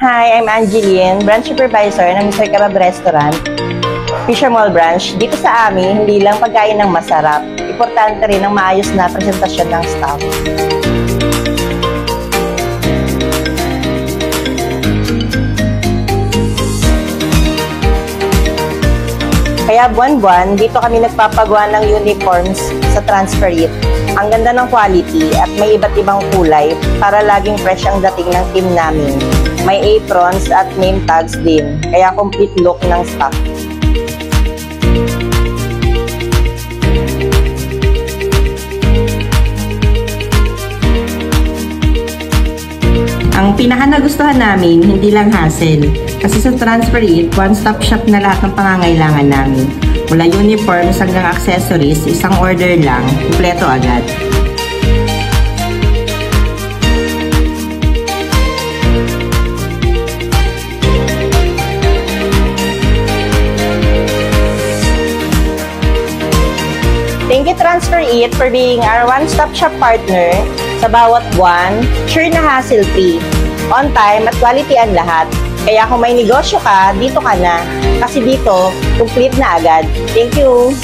Hi, I'm Angeline, branch supervisor ng Mr. Kebab Restaurant, Fisher Mall branch. Dito sa amin, hindi lang pagkain ng masarap, importante rin ang maayos na presentasyon ng staff. Kaya buwan-buwan, dito kami nagpapagawa ng uniforms sa Transferit. Ang ganda ng quality at may iba't ibang kulay para laging fresh ang dating ng team namin. May aprons at name tags din, kaya complete look ng staff. Ang pinaka-nagustuhan namin, hindi lang hassle. Kasi sa Transferit, one-stop shop na lahat ng pangangailangan namin. Mula uniforms hanggang accessories, isang order lang, kumpleto agad. Thank you Transferit for being our one-stop shop partner sa bawat buwan, sure na hassle-free, on time at quality ang lahat. Kaya kung may negosyo ka, dito ka na. Kasi dito, complete na agad. Thank you!